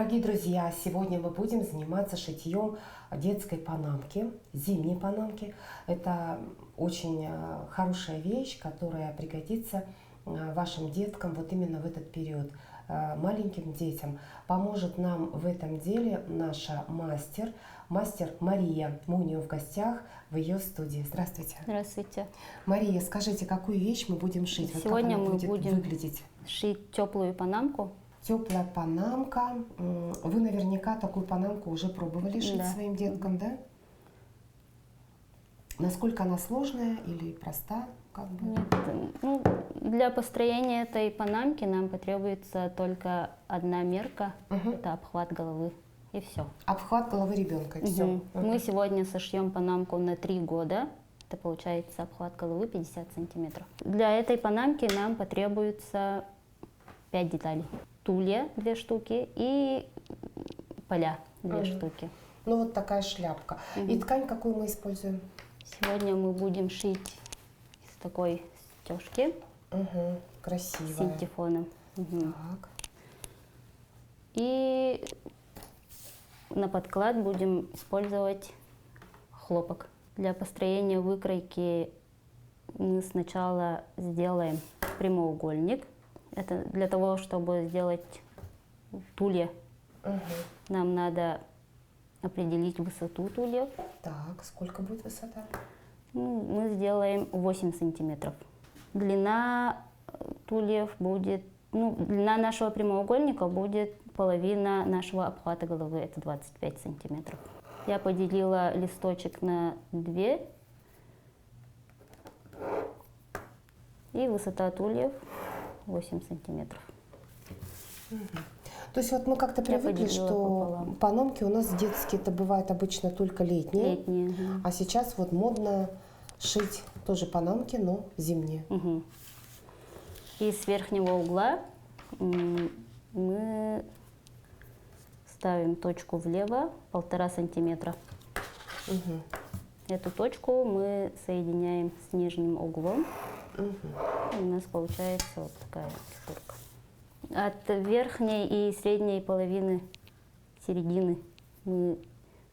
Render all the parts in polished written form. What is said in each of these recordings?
Дорогие друзья, сегодня мы будем заниматься шитьем детской панамки, зимней панамки. Это очень хорошая вещь, которая пригодится вашим деткам вот именно в этот период, маленьким детям. Поможет нам в этом деле наша мастер Мария. Мы у нее в гостях в ее студии. Здравствуйте. Здравствуйте. Мария, скажите, какую вещь мы будем шить? Сегодня вот как она мы будет будем выглядеть? шить теплую панамку. Теплая панамка. Вы наверняка такую панамку уже пробовали шить своим деткам, да? Насколько она сложная или проста? Нет, для построения этой панамки нам потребуется только одна мерка. Это обхват головы. И все. Обхват головы ребенка. Все. Мы сегодня сошьем панамку на 3 года. Это получается обхват головы 50 сантиметров. Для этой панамки нам потребуется 5 деталей. Тулья 2 штуки и поля 2 штуки. Ну вот такая шляпка. И ткань какую мы используем? Сегодня мы будем шить из такой стежки. Красивая. С синтефоном. Так. И на подклад будем использовать хлопок. Для построения выкройки мы сначала сделаем прямоугольник. Это для того, чтобы сделать тулья, нам надо определить высоту тульев. Так, сколько будет высота? Мы сделаем 8 сантиметров. Длина тульев будет, длина нашего прямоугольника будет половина нашего обхвата головы, это 25 сантиметров. Я поделила листочек на 2. И высота тульев 8 сантиметров. То есть вот мы как-то привыкли, что пополам. панамки у нас детские, это бывает обычно только летние. Летние. А сейчас вот модно шить тоже панамки, но зимние. И с верхнего угла мы ставим точку влево 1,5 сантиметра. Эту точку мы соединяем с нижним углом. И у нас получается вот такая фигурка. От верхней и средней половины середины мы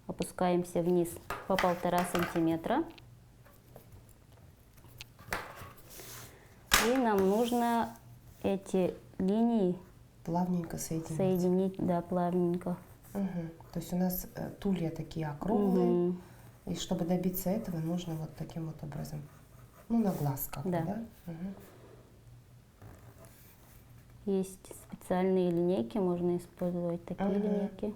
опускаемся вниз по 1,5 сантиметра. И нам нужно эти линии плавненько соединить, да, плавненько. То есть у нас тулья такие округлые, и чтобы добиться этого, нужно вот таким вот образом, на глаз как-то, да? Есть специальные линейки, можно использовать такие линейки.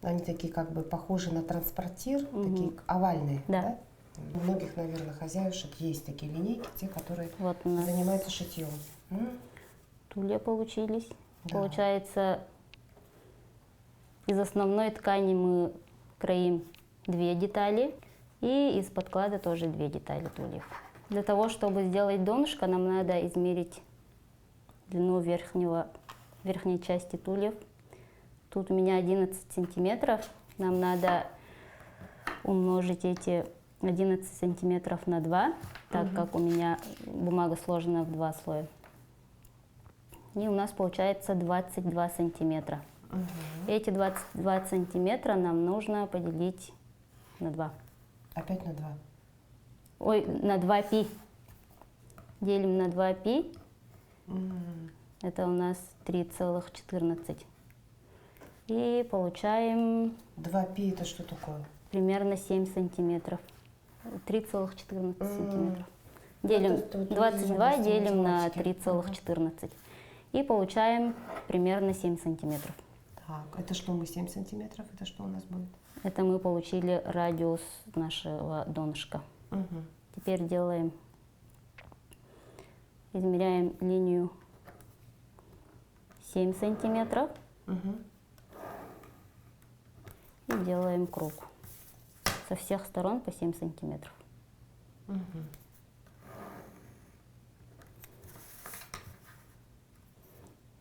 Они такие как бы похожи на транспортир, такие овальные, да? У многих, наверное, хозяюшек есть такие линейки, те, которые занимаются шитьем. Тулья получились. Да. Получается, из основной ткани мы кроим 2 детали, и из подклада тоже 2 детали тульев. Для того, чтобы сделать донышко, нам надо измерить длину верхней части тульев. Тут у меня 11 сантиметров. Нам надо умножить эти 11 сантиметров на 2, так как у меня бумага сложена в 2 слоя. И у нас получается 22 сантиметра. Эти 22 сантиметра нам нужно поделить на 2. Опять на 2? Ой, на 2 пи. Делим на 2 пи. Это у нас 3,14. И получаем... 2 пи это что такое? Примерно 7 сантиметров. 3,14 сантиметров. Делим 22, делим на 3,14. И получаем примерно 7 сантиметров. Так, это что мы 7 сантиметров? Это что у нас будет? Это мы получили радиус нашего донышка. Теперь измеряем линию 7 сантиметров. И делаем круг. Со всех сторон по 7 сантиметров.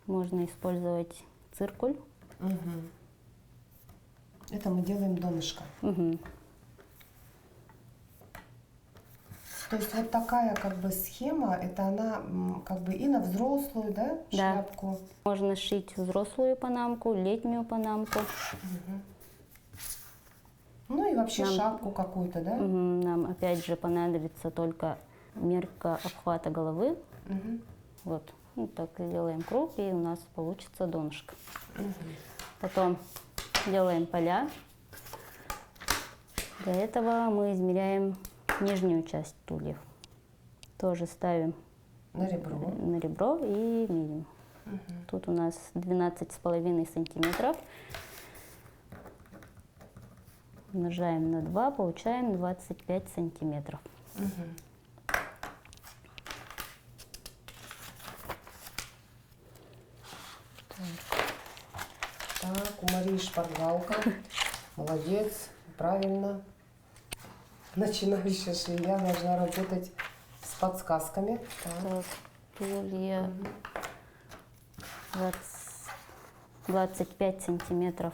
Можно использовать циркуль. Это мы делаем донышко. То есть вот такая как бы схема, это она как бы и на взрослую, да, Да. шляпку? Можно шить взрослую панамку, летнюю панамку. Ну и вообще Нам- шапку какую-то, да? Нам опять же понадобится только мерка обхвата головы. Мгм. Вот, ну, так сделаем круг, и у нас получится донышко. Потом делаем поля. Для этого мы измеряем нижнюю часть тульев. Тоже ставим На ребро. на ребро и меряем. Тут у нас 12,5 сантиметров. Умножаем на 2, получаем 25 сантиметров. Так, у Марии шпаргалка. Молодец, правильно. Начинающая швея должна работать с подсказками. Так. Так, тулья 25 сантиметров.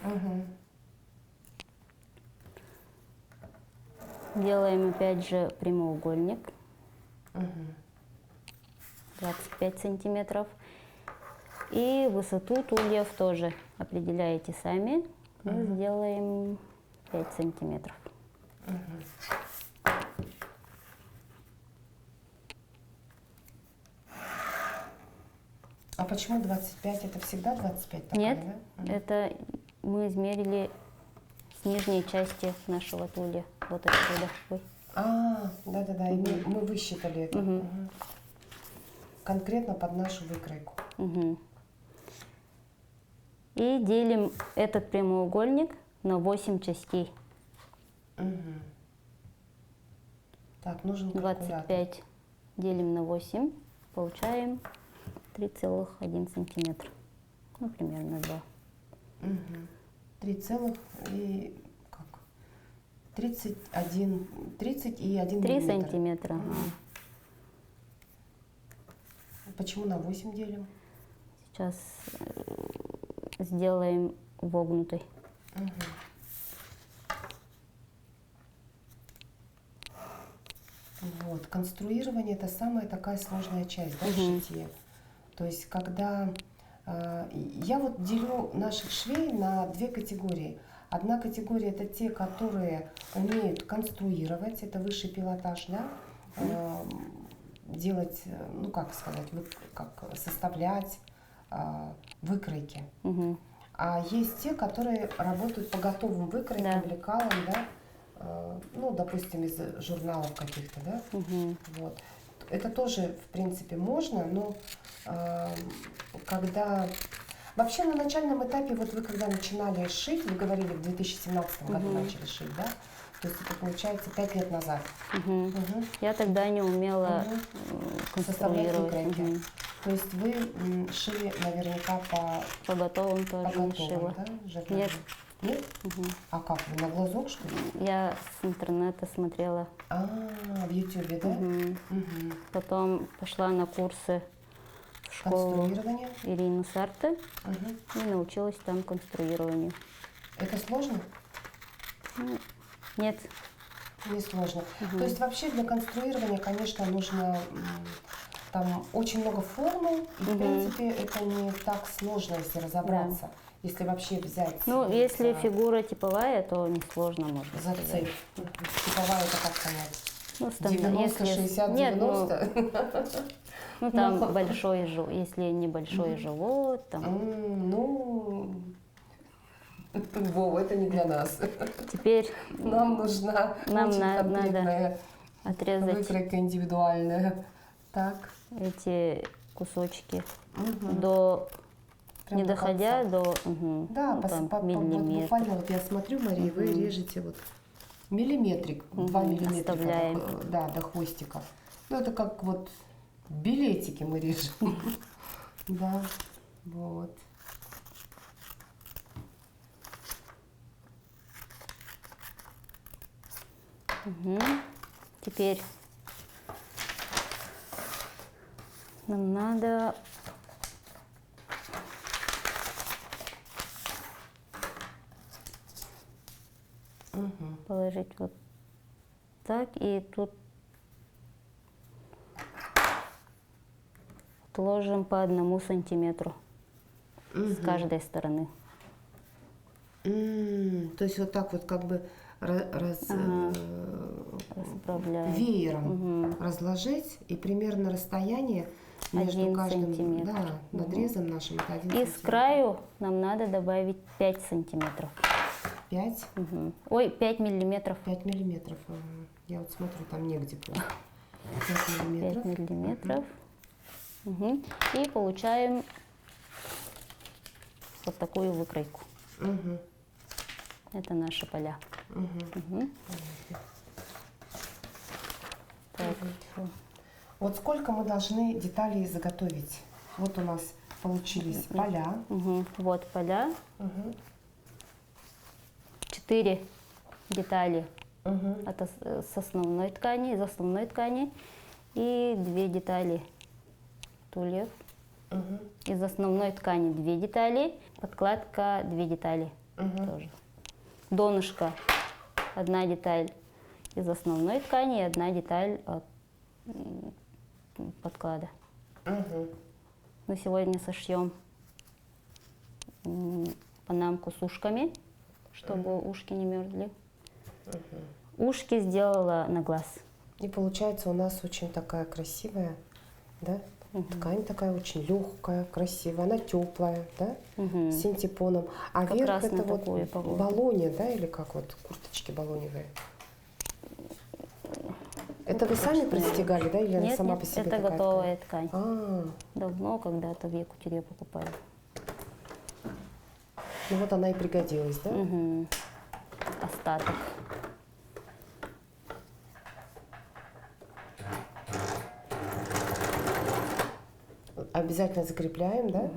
Делаем опять же прямоугольник. 25 сантиметров. И высоту тульев тоже определяете сами. Мы сделаем 5 сантиметров. А почему 25? Это всегда 25 такая, Нет, да? это мы измерили с нижней части нашего тулья. Вот отсюда. Ой. Да-да-да, и мы высчитали это. Мгм. Конкретно под нашу выкройку. Мгм. И делим этот прямоугольник на 8 частей. Так, нужен калькулятор. 25 делим на 8, получаем 3,1 сантиметр. Ну, примерно 2. 3 целых и как? 31, 30 и 1 3 миллиметр. сантиметра. Ага. Почему на 8 делим? Сейчас сделаем вогнутой. Вот. Конструирование это самая такая сложная часть, да, в шитье. То есть, когда я вот делю наших швей на две категории. Одна категория это те, которые умеют конструировать, это высший пилотаж, да, делать, ну как сказать, как составлять выкройки. А есть те, которые работают по готовым выкройкам, Да. лекалам, да, ну, допустим, из журналов каких-то, да. Вот. Это тоже, в принципе, можно, но когда... Вообще на начальном этапе, вот вы когда начинали шить, вы говорили, в 2017 году начали шить, да? То есть это получается 5 лет назад. Я тогда не умела Составлять конструировать. выкройки. То есть вы шили наверняка По готовым тоже по не готовым, шила. да? журналам? Нет. Нет? А как вы, на глазок, что ли? Я с интернета смотрела. В Ютубе, да? Потом пошла на курсы в школу Конструирование. Ирины Сарты и научилась там конструированию. Это сложно? Нет. Не сложно. То есть вообще для конструирования, конечно, нужно там очень много формул, и в принципе это не так сложно, если разобраться, если вообще взять. Ну, если фигура типовая, то несложно, можно за сказать. цель. Типовая это как понять? Ну, 90, 60, Нет, 90? ну там большой живот, если небольшой живот, там. Ну, Вова, это не для нас. Теперь Нам нужна Нам очень надо конкретная отрезать выкройка индивидуальная. Так. эти кусочки Прям не до доходя конца. до Да, ну, там, вот миллиметра. буквально вот я смотрю, Мария, вы режете вот миллиметрик, 2 миллиметрика, оставляем. да, до хвостиков. Ну, это как вот билетики мы режем. Да, вот. Теперь нам надо положить вот так, и тут ложим по 1 сантиметру с каждой стороны. То есть вот так вот как бы Расправляем. веером разложить, и примерно расстояние между 1 каждым сантиметр. надрезом нашим это 1 И с краю нам надо добавить 5 сантиметров. 5? Ой, 5 миллиметров. 5 миллиметров. Я вот смотрю, там негде просто. 5 5 миллиметров. миллиметров. И получаем вот такую выкройку. Это наши поля. Так, Вот сколько мы должны деталей заготовить? Вот у нас получились поля. вот поля. 4 детали с основной ткани, из основной ткани. И 2 детали тульев. Из основной ткани 2 детали, подкладка 2 детали тоже. Донышко 1 деталь из основной ткани и 1 деталь от подклада. Мы сегодня сошьем панамку с ушками, чтобы ушки не мерзли. Ушки сделала на глаз. И получается у нас очень такая красивая, да? Ткань такая очень легкая, красивая, она теплая, да? С синтепоном. А Как верх раз на это вот такую погоду. балония, да, или как вот курточки балоневые? Это вы сами пристегали, да, или она Нет, сама нет, по себе это такая готовая ткань. ткань? Давно когда-то в Якутии покупали. Ну вот она и пригодилась, да? Остаток. Обязательно закрепляем, да?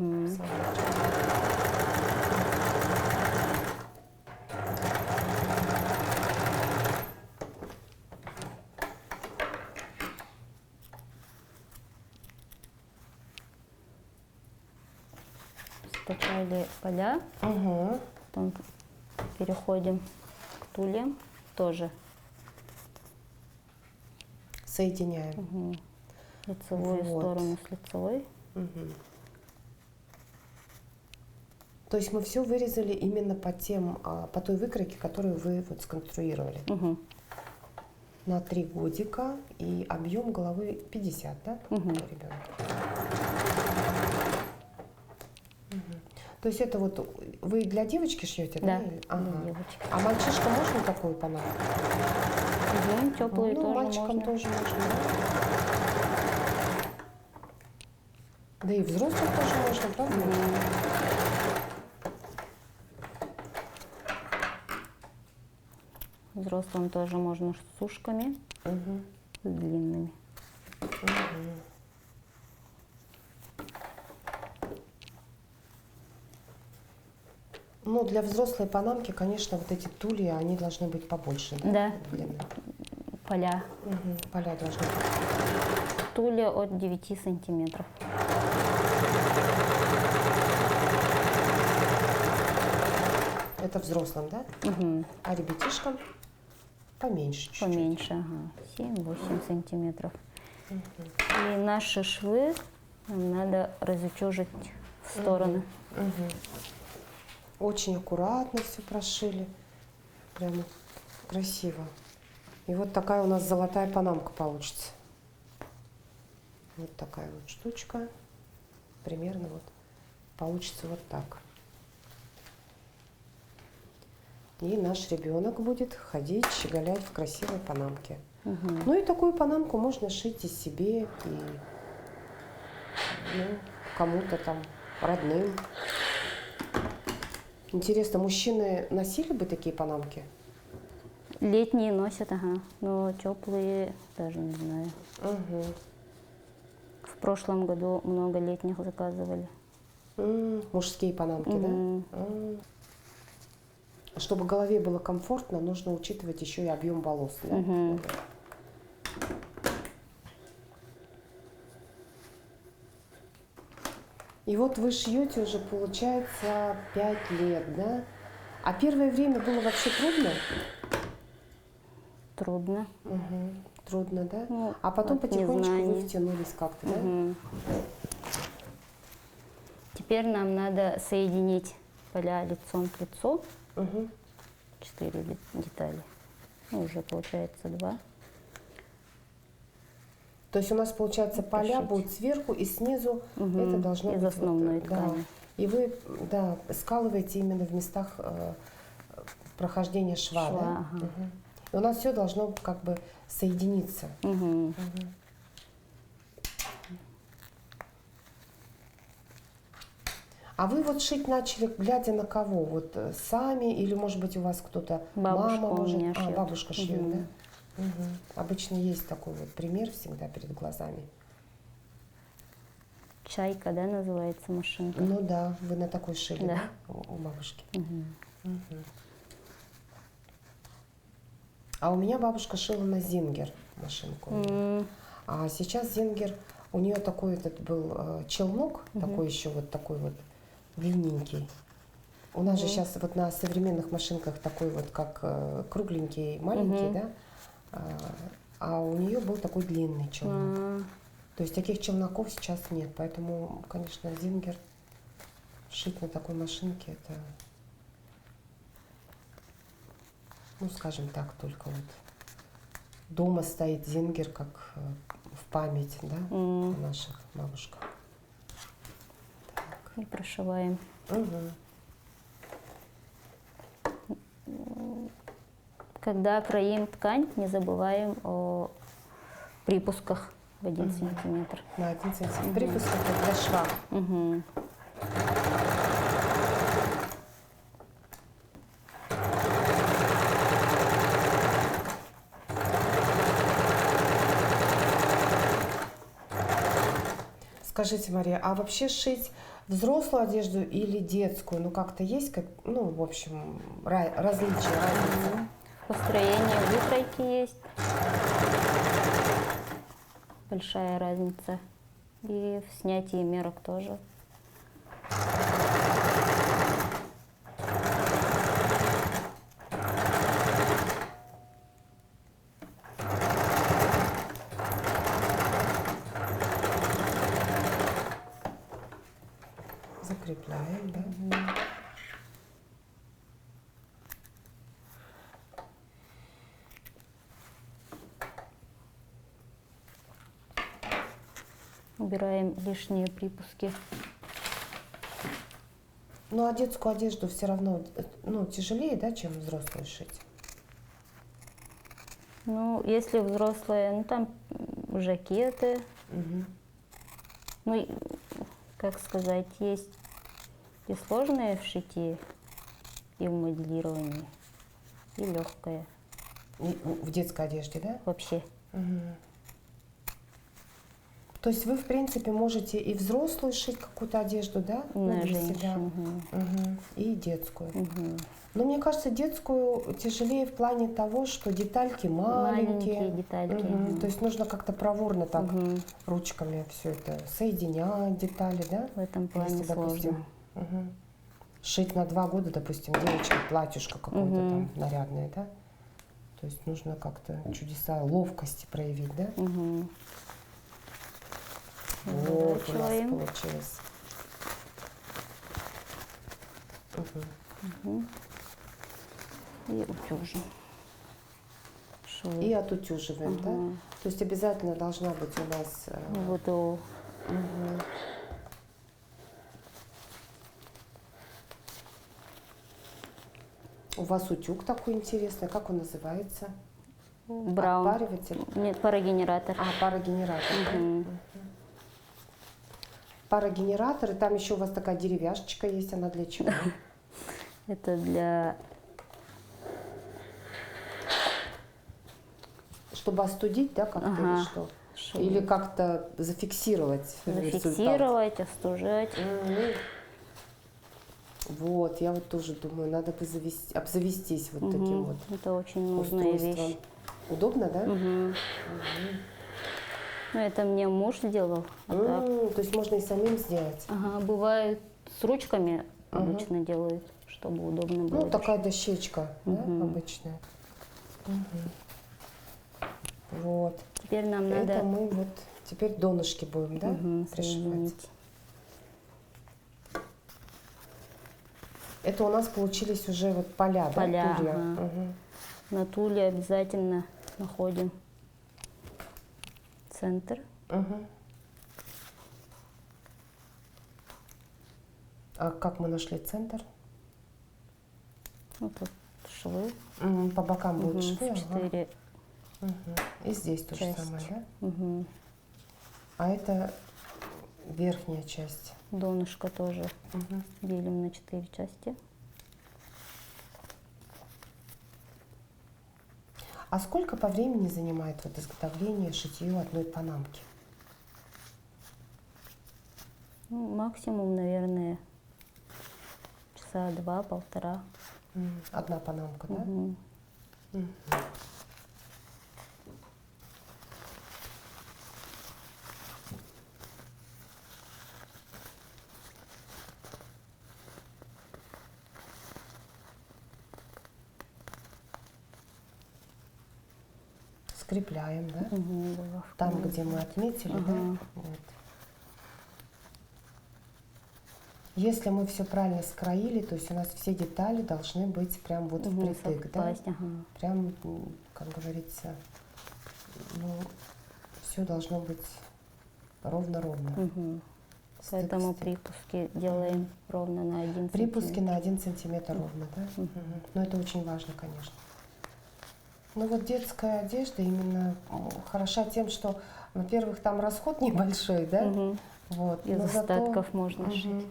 Скачали поля, потом переходим к тульям, тоже Соединяем. лицевую Вот. сторону с лицевой. То есть мы все вырезали именно по той выкройке, которую вы вот сконструировали. На 3 годика, и объем головы 50, да? у ребенка? То есть это вот вы для девочки шьете, да? Да, или? для девочки. А мальчишкам можно такую панамку? Теплые Ну, тоже мальчикам можно. тоже можно, да? Да и взрослым тоже можно, правда? Взрослым тоже можно с ушками, с длинными. Ну, для взрослой панамки, конечно, вот эти тульи, они должны быть побольше, да? Да, Длины. поля. Поля должны быть. Тулья от 9 сантиметров. Это взрослым, да? А ребятишкам поменьше чуть-чуть. Поменьше, 7-8 сантиметров. И наши швы нам надо разутюжить в стороны. Очень аккуратно все прошили. Прямо красиво. И вот такая у нас золотая панамка получится. Вот такая вот штучка. Примерно вот получится вот так. И наш ребенок будет ходить, щеголять в красивой панамке. Ну и такую панамку можно шить и себе, и кому-то там родным. Интересно, мужчины носили бы такие панамки? Летние носят, но теплые даже не знаю. В прошлом году много летних заказывали. Мужские панамки, да? Чтобы голове было комфортно, нужно учитывать еще и объем волос. Да? И вот вы шьете уже, получается, 5 лет, да? А первое время было вообще трудно? Трудно. трудно, да? Ну, А потом от потихонечку вы незнания. втянулись как-то, да? Мгм. Теперь нам надо соединить поля лицом к лицу. Мгм. 4 детали. Ну, уже получается 2. То есть у нас, получается, поля Пришить. будут сверху и снизу, это должно Из быть основной да. ткани. И вы, да, скалываете именно в местах прохождения шва, Шва, да? ага. Мгм. И у нас все должно как бы соединиться. Мгм. Мгм. А вы вот шить начали, глядя на кого? Вот сами или, может быть, у вас кто-то, Бабушка мама, у может? меня А, шьет. бабушка шьет, Мгм. да? Мгм. Обычно есть такой вот пример всегда перед глазами. Чайка, да, называется машинка? Ну да, вы на такой шили, Да. да, у бабушки? Мгм. Мгм. А у меня бабушка шила на Зингер машинку. А сейчас Зингер, у нее такой этот был челнок, такой еще вот такой вот длинненький. У нас же сейчас вот на современных машинках такой вот как кругленький, маленький, да? А у нее был такой длинный челнок. А, То есть таких челноков сейчас нет, поэтому, конечно, Зингер шить на такой машинке это, ну, скажем так, только вот дома стоит Зингер как в память, да, о наших бабушках. и прошиваем. Мгм. Когда кроим ткань, не забываем о припусках в 1 сантиметр. На 1 сантиметр. Припуск это для шва. Мгм. Скажите, Мария, а вообще шить взрослую одежду или детскую? Ну, как-то есть, как, ну, в общем, различия, разница? В построении выкройки есть большая разница. И в снятии мерок тоже. Закрепляем, да? Убираем лишние припуски. Ну, а детскую одежду все равно, ну, тяжелее, да, чем взрослую шить? Ну, если взрослые, ну там жакеты, Мгм. ну, как сказать, есть и сложные в шитье, и в моделировании, и легкое В детской одежде, да? вообще. Мгм. То есть вы, в принципе, можете и взрослую шить какую-то одежду, да? Ну, На для женщин. себя. Мгм. Мгм. И детскую. Мгм. Но мне кажется, детскую тяжелее в плане того, что детальки маленькие. Маленькие детальки. Мгм. Мгм. То есть нужно как-то проворно так Мгм. ручками все это соединять, детали, да? В этом плане Если, допустим, сложно. мгм, шить на 2 года, допустим, девочке платьюшко какое-то там нарядное, да? То есть нужно как-то чудеса ловкости проявить, да? Мгм. Вот у нас Разворачиваем. получилось. Мгм. И утюжим. Швы. И отутюживаем, да? То есть обязательно должна быть у нас... ВТО. мгм. У вас утюг такой интересный, как он называется? Браун. Отпариватель? Нет, парогенератор. А, парогенератор, да? Мгм. Парогенератор, и там еще у вас такая деревяшечка есть, она для чего? Это для Чтобы остудить, да, как-то или Ага. что? Чтобы Или как-то зафиксировать результат? зафиксировать, остужать. Мгм. Вот, я вот тоже думаю, надо бы обзавестись вот таким вот Это очень нужная устройством. вещь. Удобно, да? Ну, это мне муж сделал. А так, То есть можно и самим сделать. ага, бывает с ручками обычно делают, чтобы удобно было. Ну, такая дощечка, да, обычная. Вот. Теперь нам Это надо мы вот теперь донышки будем, да, пришивать. соединить. Это у нас получились уже вот поля, Поля, да, тулья? ага. Мгм. На туле обязательно находим центр. Мгм. А как мы нашли центр? Вот тут швы. По бокам будут швы, ага. 4 Мгм. И здесь то же части. самое, да? Мгм. А это верхняя часть. Донышко тоже Мгм. делим на 4 части. А сколько по времени занимает вот изготовление, шитье одной панамки? Ну, максимум, наверное, часа 2-1,5. Одна панамка, да? Мгм. Мгм. Скрепляем, да? Булавками. Там, где мы отметили, да? Ага. Вот. Если мы все правильно скроили, то есть у нас все детали должны быть прям вот впритык, да? Совпасть, ага. Прям, как говорится, ну, все должно быть ровно-ровно. Мгм. Стык, Поэтому стык. припуски делаем ровно на 1 Припуски сантиметр. на 1 сантиметр ровно, да? Мгм. Но это очень важно, конечно. Ну вот детская одежда именно хороша тем, что, во-первых, там расход небольшой, да? Мгм. Вот. Из но зато- остатков можно Мгм. шить.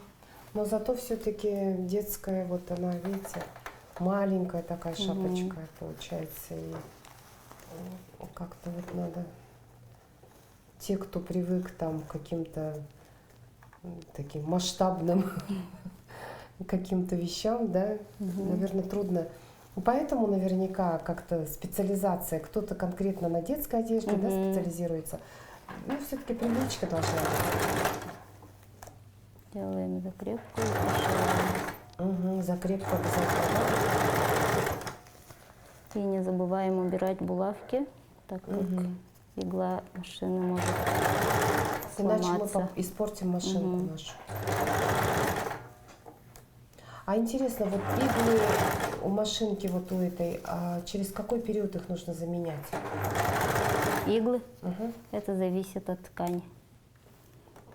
Но зато все-таки детская, вот она, видите, маленькая такая шапочка получается. И как-то вот надо... Те, кто привык там к каким-то таким масштабным каким-то вещам, да, наверное, трудно. Поэтому наверняка как-то специализация, кто-то конкретно на детской одежде, да, специализируется. Ну, все-таки привычка должна быть. Делаем закрепку и пришиваем. Закрепку обязательно, И не забываем убирать булавки, так как игла машины может да? Иначе мы сломаться. испортим машинку нашу. А интересно, вот иглы у машинки вот у этой, через какой период их нужно заменять? Иглы, это зависит от ткани.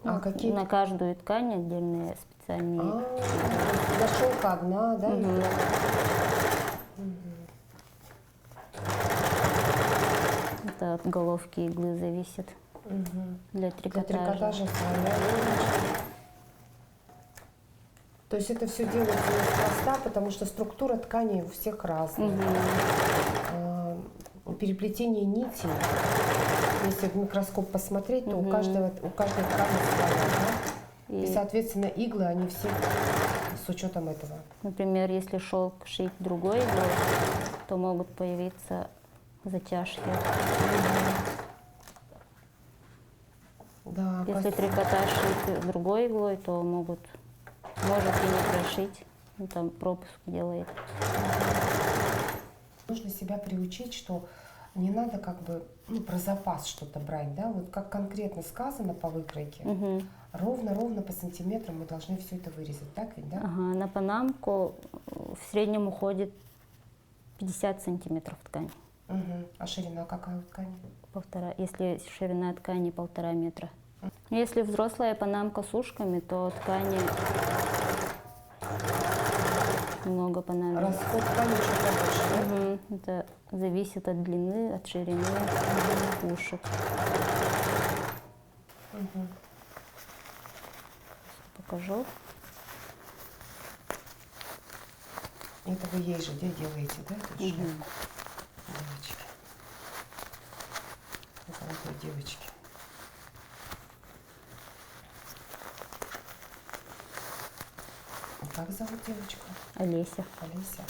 А какие? На каждую ткань отдельные специальные. Для шелка одна, да? игла? Это от головки иглы зависит. Для Для трикотажа. трикотажа своя. То есть это все делается неспроста, потому что структура ткани у всех разная. Переплетение нитей, если в микроскоп посмотреть, то у каждой ткани своя. Да? И, соответственно, иглы, они все с учетом этого. Например, если шелк шить другой иглой, то могут появиться затяжки. Да, Если трикотаж шить другой иглой, то может и не прошить. Ну, там пропуск делает. Нужно себя приучить, что не надо как бы про запас что-то брать, да, вот как конкретно сказано по выкройке, ровно-ровно по сантиметрам мы должны все это вырезать, так ведь, да? Ага, на панамку в среднем уходит 50 сантиметров ткани. А ширина какая у ткани? Если ширина ткани 1,5 метра. Если взрослая панамка с ушками, то ткани много понадобится. Расход ткани еще побольше, да? Это зависит от длины, от ширины ушек. Покажу. Это вы ей же делаете, да, эту шляпку? Девочки. Золотой девочки. Как зовут девочку? Олеся. Олеся.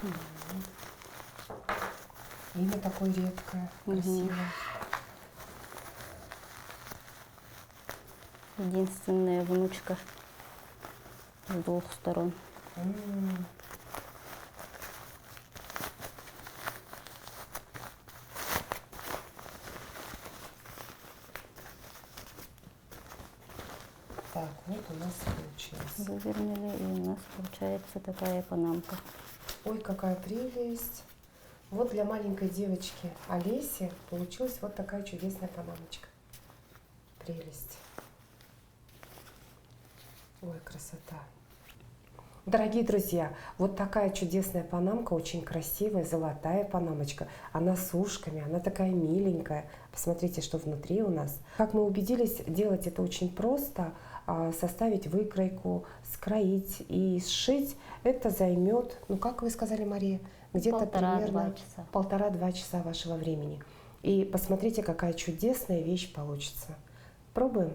Имя такое редкое, красивое. Единственная внучка с 2 сторон. Так, вот у нас получилось. Вывернули, и у нас получается такая панамка. Ой, какая прелесть. Вот для маленькой девочки Олеси получилась вот такая чудесная панамочка. Прелесть. Ой, красота. Дорогие друзья, вот такая чудесная панамка, очень красивая, золотая панамочка. Она с ушками, она такая миленькая. Посмотрите, что внутри у нас. Как мы убедились, делать это очень просто. Составить выкройку, скроить и сшить. Это займет, ну как вы сказали, Мария, где-то примерно 1,5-2 часа вашего времени. И посмотрите, какая чудесная вещь получится. Пробуем?